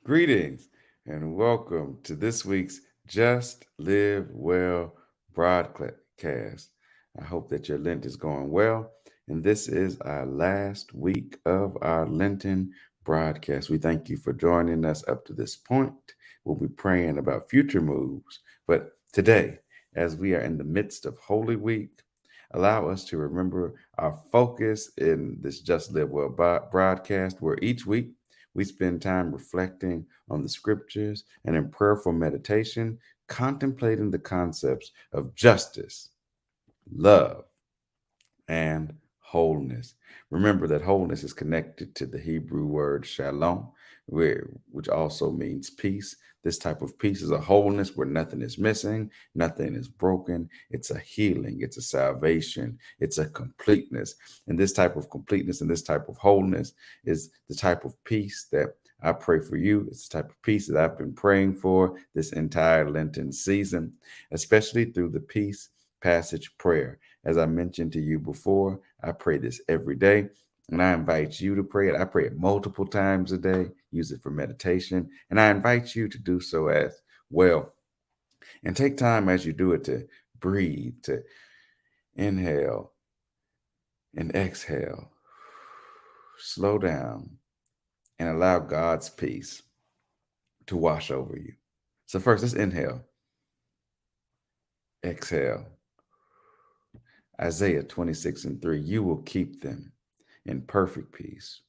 Greetings and welcome to this week's Just Live Well broadcast. I hope that your Lent is going well. And this is our last week of our Lenten broadcast. We thank you for joining us up to this point. We'll be praying about future moves. But today, as we are in the midst of Holy Week, allow us to remember our focus in this Just Live Well broadcast, where each week we spend time reflecting on the scriptures and in prayerful meditation, contemplating the concepts of justice, love, and wholeness. Remember that wholeness is connected to the Hebrew word shalom, which also means peace. This type of peace is a wholeness where nothing is missing, nothing is broken. It's a healing, it's a salvation, it's a completeness. And this type of completeness and this type of wholeness is the type of peace that I pray for you. It's the type of peace that I've been praying for this entire Lenten season, especially through the peace passage prayer. As I mentioned to you before, I pray this every day, and I invite you to pray it. I pray it multiple times a day, use it for meditation, and I invite you to do so as well. And take time as you do it to breathe, to inhale and exhale. Slow down and allow God's peace to wash over you. So first, let's inhale, exhale. Isaiah 26:3, you will keep them in perfect peace,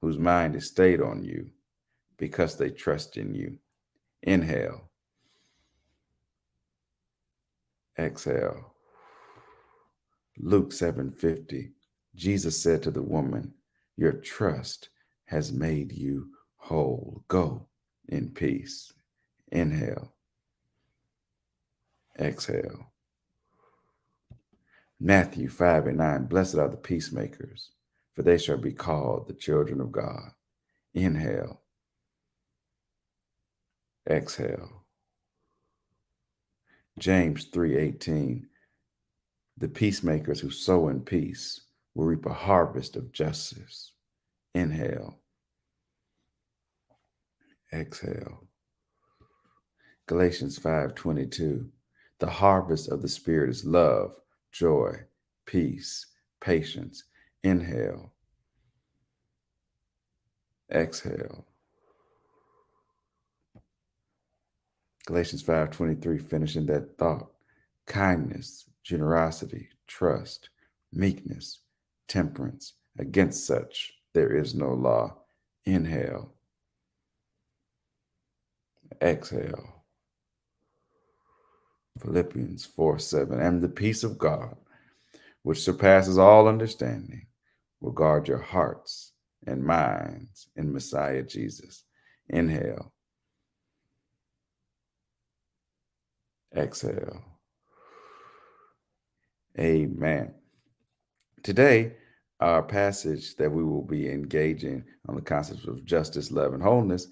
whose mind is stayed on you because they trust in you. Inhale, exhale. Luke 7:50, Jesus said to the woman, your trust has made you whole. Go in peace. Inhale, exhale. Matthew 5:9, blessed are the peacemakers, for they shall be called the children of God. Inhale, exhale. James 3:18, the peacemakers who sow in peace will reap a harvest of justice. Inhale, exhale. Galatians 5:22, the harvest of the Spirit is love, joy, peace, patience. Inhale, exhale. Galatians 5:23, finishing that thought, kindness, generosity, trust, meekness, temperance. Against such there is no law. Inhale, exhale. Philippians 4:7, and the peace of God, which surpasses all understanding, will guard your hearts and minds in Messiah Jesus. Inhale, exhale. Amen. Today, our passage that we will be engaging on the concepts of justice, love, and wholeness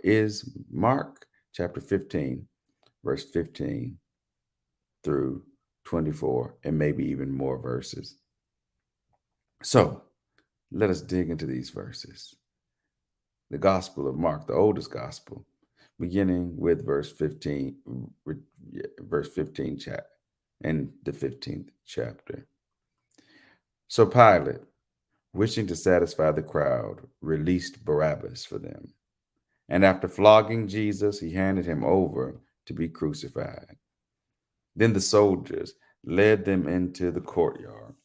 is Mark chapter 15, verse 15 through 24, and maybe even more verses. So let us dig into these verses. The Gospel of Mark, the oldest Gospel, beginning with verse 15 in the 15th chapter. So Pilate, wishing to satisfy the crowd, released Barabbas for them. And after flogging Jesus, he handed him over to be crucified. Then the soldiers led them into the courtyard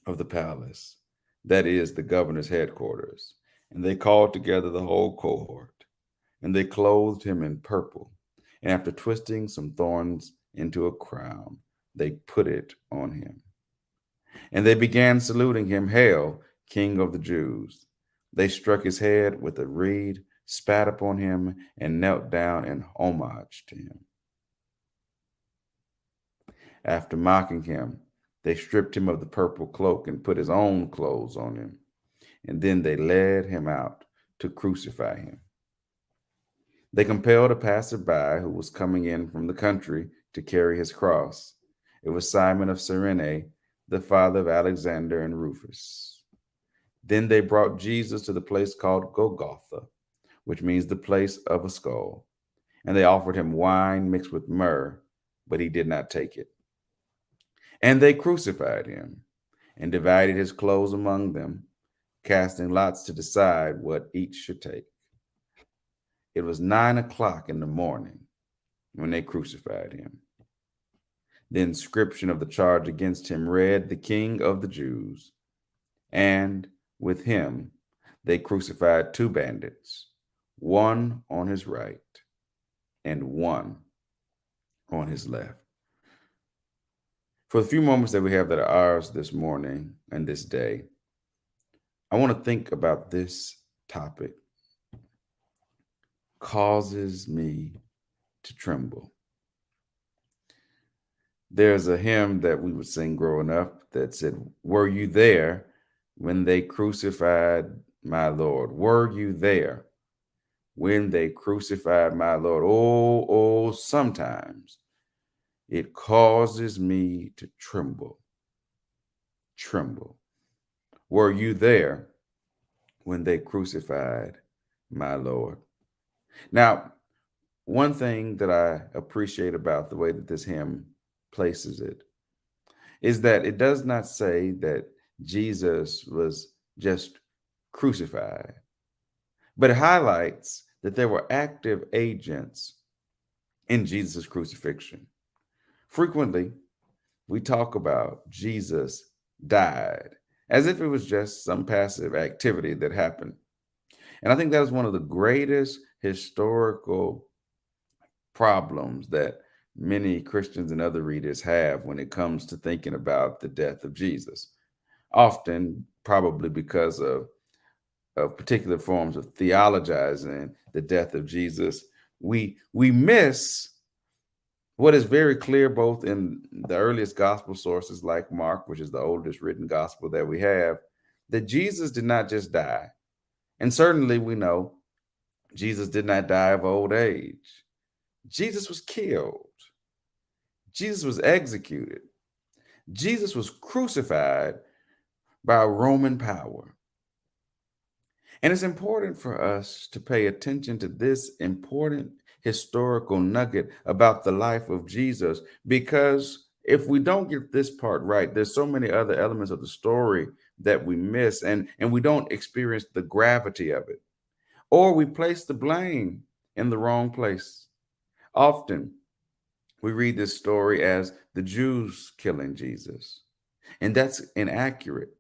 of the palace, that is, the governor's headquarters, and they called together the whole cohort, and they clothed him in purple, and after twisting some thorns into a crown, they put it on him. And they began saluting him, Hail, King of the Jews. They struck his head with a reed, spat upon him, and knelt down in homage to him. After mocking him, they stripped him of the purple cloak and put his own clothes on him. And then they led him out to crucify him. They compelled a passerby who was coming in from the country to carry his cross. It was Simon of Cyrene, the father of Alexander and Rufus. Then they brought Jesus to the place called Golgotha, which means the place of a skull. And they offered him wine mixed with myrrh, but he did not take it. And they crucified him and divided his clothes among them, casting lots to decide what each should take. It was 9 o'clock in the morning when they crucified him. The inscription of the charge against him read, "The King of the Jews." And with him they crucified two bandits, one on his right and one on his left. For the few moments that we have that are ours this morning and this day, I want to think about this topic. Causes me to tremble. There's a hymn that we would sing growing up that said, "Were you there when they crucified my Lord? Were you there when they crucified my Lord? Oh, sometimes it causes me to tremble. Tremble. Were you there when they crucified my Lord?" Now, one thing that I appreciate about the way that this hymn places it is that it does not say that Jesus was just crucified, but it highlights that there were active agents in Jesus' crucifixion. Frequently, we talk about Jesus died as if it was just some passive activity that happened. And I think that is one of the greatest historical problems that many Christians and other readers have when it comes to thinking about the death of Jesus. Often, probably because of particular forms of theologizing the death of Jesus, we miss what is very clear both in the earliest gospel sources like Mark, which is the oldest written gospel that we have, that Jesus did not just die. And certainly we know Jesus did not die of old age. Jesus was killed. Jesus was executed. Jesus was crucified by a Roman power. And it's important for us to pay attention to this important historical nugget about the life of Jesus, because if we don't get this part right, there's so many other elements of the story that we miss, and we don't experience the gravity of it, or we place the blame in the wrong place. Often we read this story as the Jews killing Jesus, and that's inaccurate.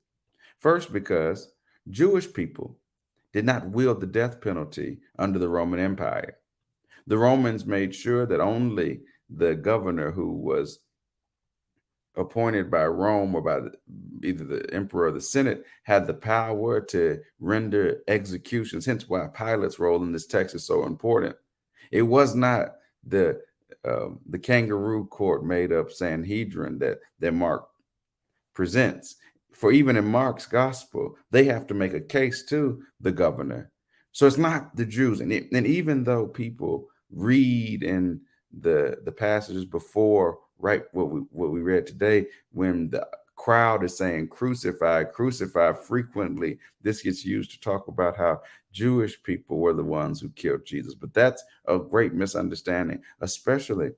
First, because Jewish people did not wield the death penalty under the Roman Empire. The Romans made sure that only the governor who was appointed by Rome or by either the emperor or the Senate had the power to render executions. Hence why Pilate's role in this text is so important. It was not the kangaroo court made up Sanhedrin that Mark presents. For even in Mark's gospel, they have to make a case to the governor. So it's not the Jews. And even though people read in the passages before, right, what we read today, when the crowd is saying crucify, crucify, frequently this gets used to talk about how Jewish people were the ones who killed Jesus. But that's a great misunderstanding, especially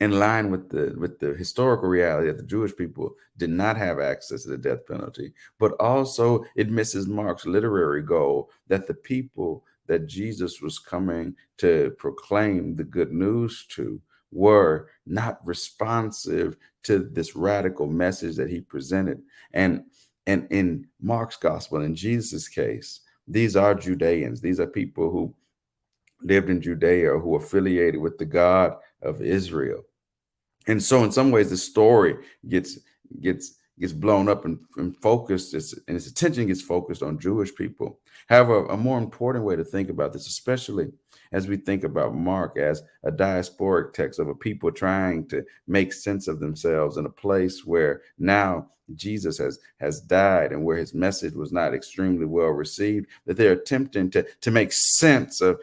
in line with the historical reality that the Jewish people did not have access to the death penalty, but also it misses Mark's literary goal that the people that Jesus was coming to proclaim the good news to were not responsive to this radical message that he presented. And in Mark's gospel, in Jesus' case, these are Judeans. These are people who lived in Judea or who affiliated with the God of Israel. And so in some ways the story gets blown up and focused, and its attention gets focused on Jewish people. However, a more important way to think about this, especially as we think about Mark as a diasporic text of a people trying to make sense of themselves in a place where now Jesus has died and where his message was not extremely well received, that they're attempting to make sense of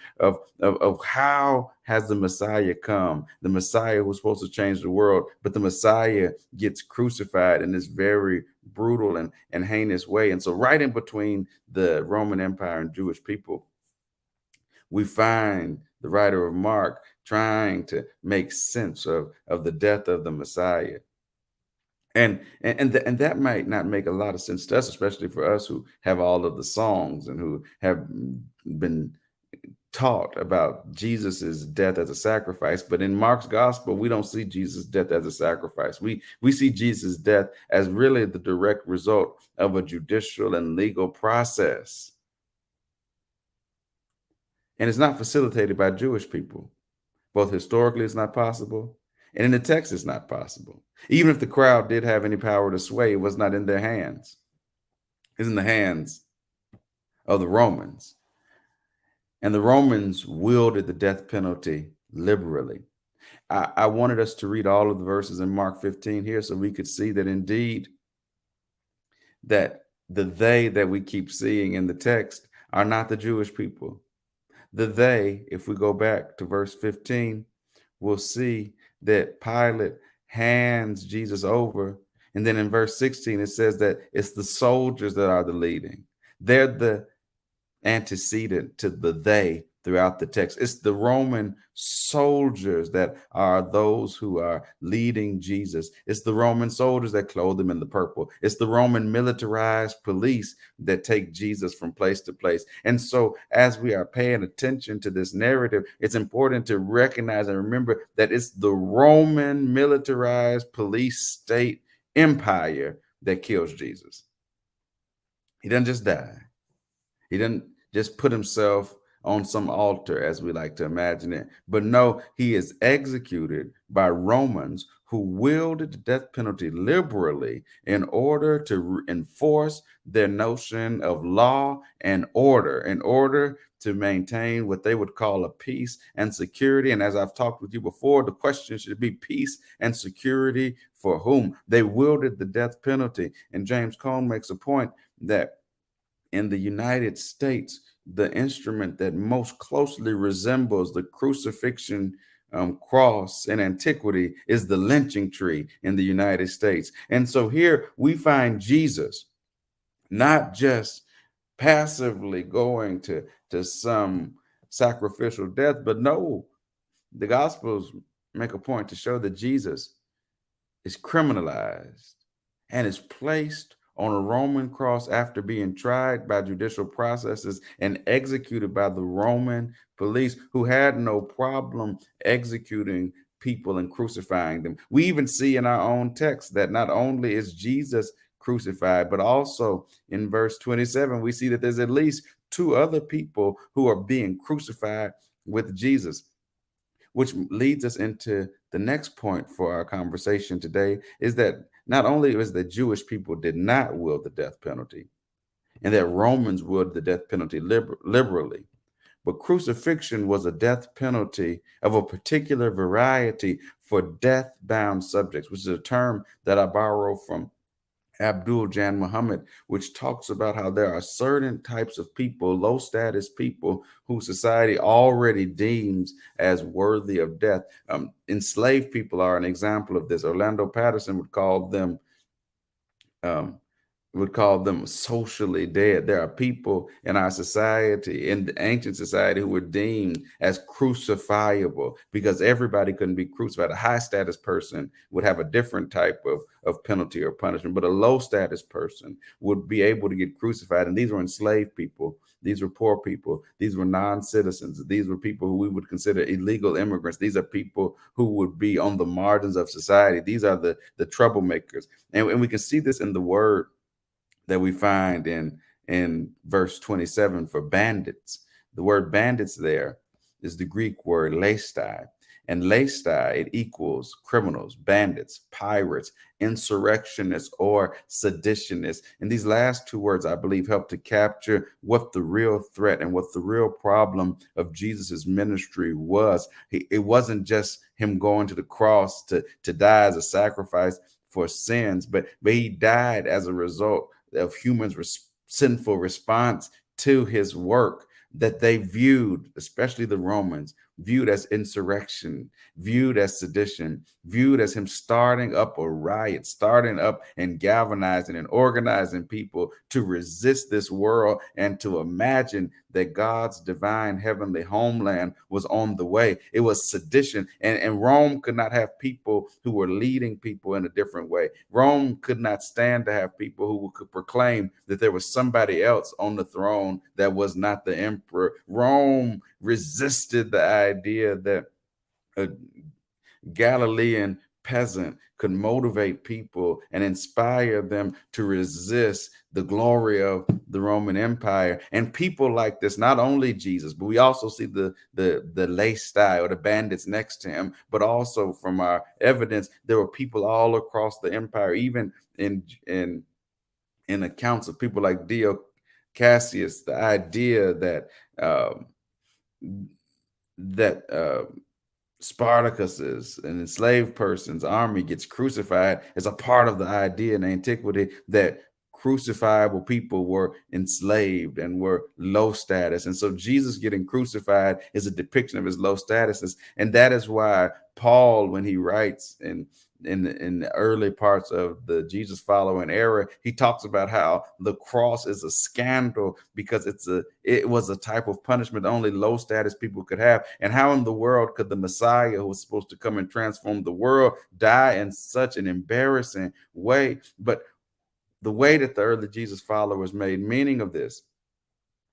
how has the Messiah come, the Messiah who's supposed to change the world, but the Messiah gets crucified in this very brutal and heinous way. And so right in between the Roman Empire and Jewish people, We find the writer of Mark trying to make sense of the death of the Messiah. And that might not make a lot of sense to us, especially for us who have all of the songs and who have been taught about Jesus's death as a sacrifice. But in Mark's gospel, we don't see Jesus' death as a sacrifice. We see Jesus' death as really the direct result of a judicial and legal process. And it's not facilitated by Jewish people. Both historically, it's not possible, and in the text, it's not possible. Even if the crowd did have any power to sway, it was not in their hands. It's in the hands of the Romans. And the Romans wielded the death penalty liberally. I wanted us to read all of the verses in Mark 15 here so we could see that indeed that the they that we keep seeing in the text are not the Jewish people. The they, if we go back to verse 15, we'll see that Pilate hands Jesus over. And then in verse 16, it says that it's the soldiers that are the leading. They're the antecedent to the they throughout the text. It's the Roman soldiers that are those who are leading Jesus. It's the Roman soldiers that clothe him in the purple. It's the Roman militarized police that take Jesus from place to place. And so, as we are paying attention to this narrative, it's important to recognize and remember that it's the Roman militarized police state empire that kills Jesus. He doesn't just die. He didn't just put himself on some altar, as we like to imagine it. But no, he is executed by Romans who wielded the death penalty liberally in order to enforce their notion of law and order, in order to maintain what they would call a peace and security. And as I've talked with you before, the question should be peace and security for whom? They wielded the death penalty. And James Cone makes a point that in the United States, the instrument that most closely resembles the crucifixion cross in antiquity is the lynching tree in the United States. And so here we find Jesus not just passively going to some sacrificial death, but no, the Gospels make a point to show that Jesus is criminalized and is placed on a Roman cross after being tried by judicial processes and executed by the Roman police, who had no problem executing people and crucifying them. We even see in our own text that not only is Jesus crucified, but also in verse 27, we see that there's at least two other people who are being crucified with Jesus. Which leads us into the next point for our conversation today, is that not only is the Jewish people did not wield the death penalty, and that Romans wielded the death penalty liberally, but crucifixion was a death penalty of a particular variety for death-bound subjects, which is a term that I borrow from Abdul Jan Muhammad, which talks about how there are certain types of people, low status people, who society already deems as worthy of death. Enslaved people are an example of this. Orlando Patterson um, would call them socially dead. There are people in our society, in the ancient society, who were deemed as crucifiable because everybody couldn't be crucified. A high status person would have a different type of penalty or punishment, but a low status person would be able to get crucified. And these were enslaved people. These were poor people. These were non-citizens. These were people who we would consider illegal immigrants. These are people who would be on the margins of society. These are the troublemakers. And we can see this in the word that we find in verse 27 for bandits. The word bandits there is the Greek word lestai. And lestai, it equals criminals, bandits, pirates, insurrectionists, or seditionists. And these last two words, I believe, help to capture what the real threat and what the real problem of Jesus's ministry was. It wasn't just him going to the cross to die as a sacrifice for sins, but he died as a result of humans' sinful response to his work, that they viewed, especially the Romans, viewed as insurrection, viewed as sedition, viewed as him starting up a riot, starting up and galvanizing and organizing people to resist this world and to imagine that God's divine heavenly homeland was on the way. It was sedition. And Rome could not have people who were leading people in a different way. Rome could not stand to have people who could proclaim that there was somebody else on the throne that was not the emperor. Rome resisted the idea that a Galilean peasant could motivate people and inspire them to resist the glory of the Roman Empire. And people like this, not only Jesus, but we also see the lay style, the bandits next to him, but also from our evidence, there were people all across the empire, even in accounts of people like Dio Cassius, the idea that um, that Spartacus's, an enslaved person's army gets crucified is a part of the idea in antiquity that crucifiable people were enslaved and were low status. And so Jesus getting crucified is a depiction of his low statuses. And that is why Paul, when he writes in the early parts of the Jesus following era, he talks about how the cross is a scandal because it was a type of punishment only low status people could have. And how in the world could the Messiah, who was supposed to come and transform the world, die in such an embarrassing way? But the way that the early Jesus followers made meaning of this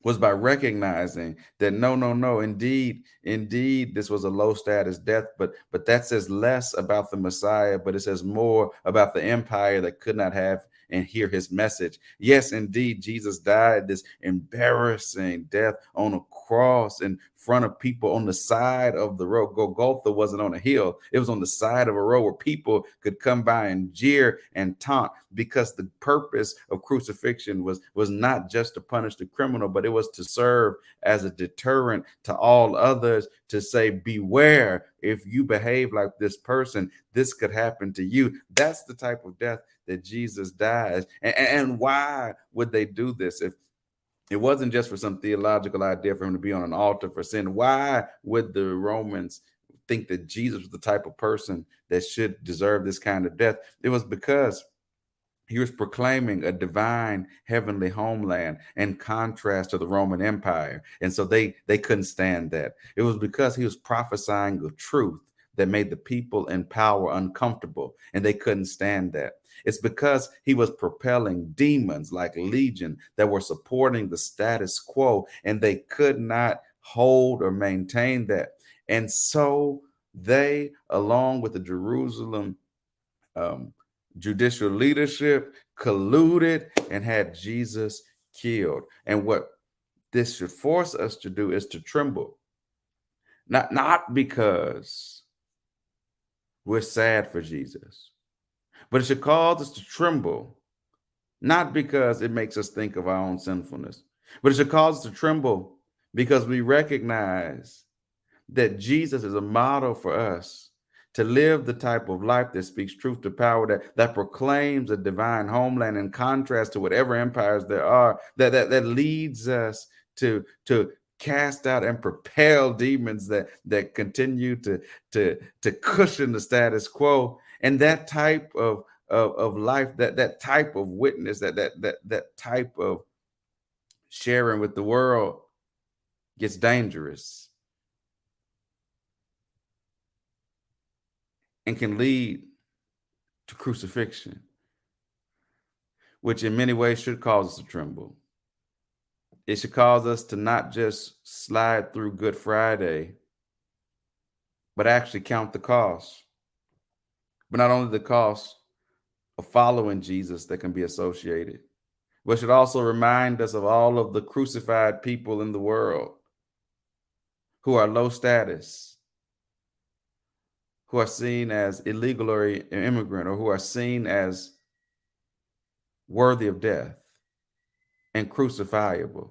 was by recognizing that no, indeed, this was a low status death, but that says less about the Messiah, but it says more about the empire that could not have and hear his message. Yes, indeed, Jesus died this embarrassing death on a cross in front of people on the side of the road. Golgotha wasn't on a hill, it was on the side of a road where people could come by and jeer and taunt, because the purpose of crucifixion was not just to punish the criminal, but it was to serve as a deterrent to all others, to say, beware, if you behave like this person, this could happen to you. That's the type of death that Jesus dies. And why would they do this? If it wasn't just for some theological idea for him to be on an altar for sin, why would the Romans think that Jesus was the type of person that should deserve this kind of death? It was because he was proclaiming a divine heavenly homeland in contrast to the Roman Empire. And so they couldn't stand that. It was because he was prophesying the truth that made the people in power uncomfortable, and they couldn't stand that. It's because he was propelling demons like Legion that were supporting the status quo, and they could not hold or maintain that. And so they, along with the Jerusalem um, judicial leadership, colluded and had Jesus killed. And what this should force us to do is to tremble, not because we're sad for Jesus, but it should cause us to tremble, not because it makes us think of our own sinfulness, but it should cause us to tremble because we recognize that Jesus is a model for us to live the type of life that speaks truth to power, that proclaims a divine homeland in contrast to whatever empires there are, that leads us to cast out and propel demons that continue to cushion the status quo. And that type of life, that type of witness, that type of sharing with the world gets dangerous and can lead to crucifixion, which in many ways should cause us to tremble. It should cause us to not just slide through Good Friday, but actually count the cost. But not only the cost of following Jesus that can be associated, but should also remind us of all of the crucified people in the world who are low status, who are seen as illegal or immigrant, or who are seen as worthy of death and crucifiable.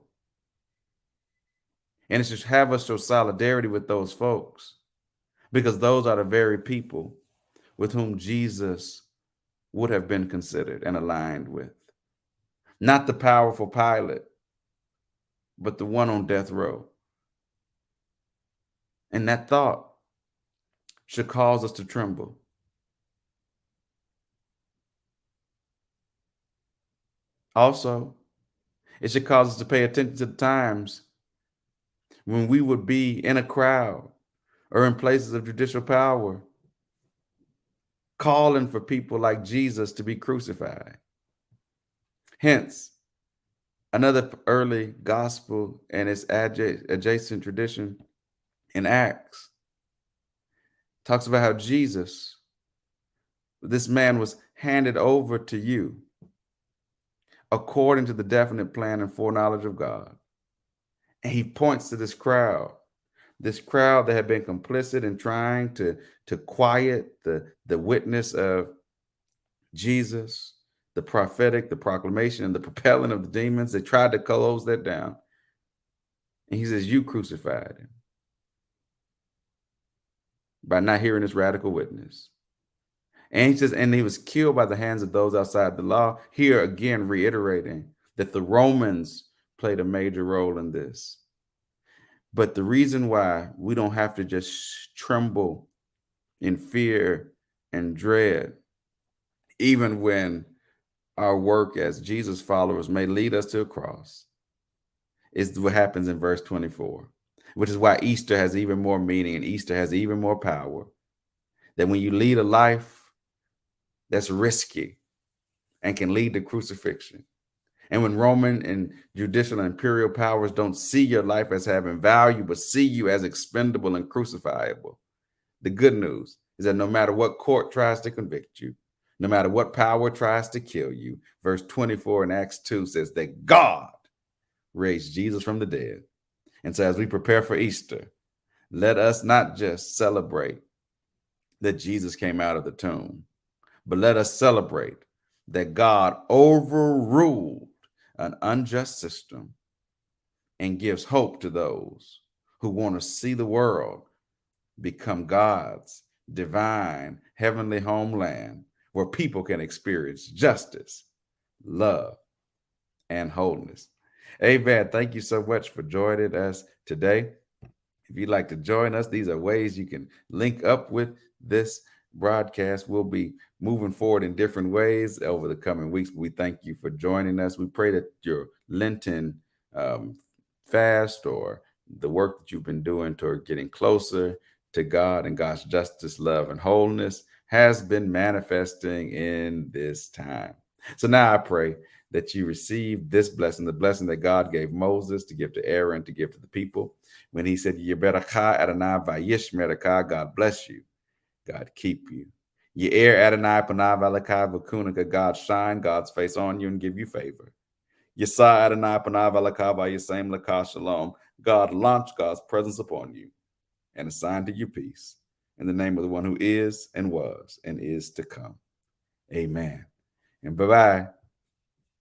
And it should have us show solidarity with those folks, because those are the very people with whom Jesus would have been considered and aligned with. Not the powerful Pilate, but the one on death row. And that thought should cause us to tremble. Also, it should cause us to pay attention to the times when we would be in a crowd or in places of judicial power, calling for people like Jesus to be crucified. Hence, another early gospel and its adjacent tradition in Acts talks about how Jesus, this man, was handed over to you according to the definite plan and foreknowledge of God. And he points to this crowd that had been complicit in trying to quiet the witness of Jesus, the prophetic, the proclamation, and the propelling of the demons. They tried to close that down. And he says, you crucified him by not hearing this radical witness. And he says, and he was killed by the hands of those outside the law. Here again, reiterating that the Romans played a major role in this. But the reason why we don't have to just tremble in fear and dread, even when our work as Jesus followers may lead us to a cross, is what happens in verse 24, which is why Easter has even more meaning and Easter has even more power. That when you lead a life that's risky and can lead to crucifixion, and when Roman and judicial and imperial powers don't see your life as having value, but see you as expendable and crucifiable, the good news is that no matter what court tries to convict you, no matter what power tries to kill you, verse 24 in Acts 2 says that God raised Jesus from the dead. And so as we prepare for Easter, let us not just celebrate that Jesus came out of the tomb, but let us celebrate that God overruled an unjust system and gives hope to those who want to see the world become God's divine heavenly homeland where people can experience justice, love, and wholeness. Amen. Thank you so much for joining us today. If you'd like to join us, these are ways you can link up with this broadcast. We'll be moving forward in different ways over the coming weeks. We thank you for joining us. We pray that your Lenten fast or the work that you've been doing toward getting closer to God and God's justice, love, and wholeness has been manifesting in this time. So now I pray that you receive this blessing, the blessing that God gave Moses to give to Aaron, to give to the people. When he said, Yeberachah Adonai vayishmerakah, God bless you, God keep you. Ye'er Adonai panav alakah v'kunaka, God shine God's face on you and give you favor. Yesah Adonai panav alakah v'yasem lakah shalom, God launch God's presence upon you and assign to you peace. In the name of the one who is and was and is to come. Amen. And bye-bye.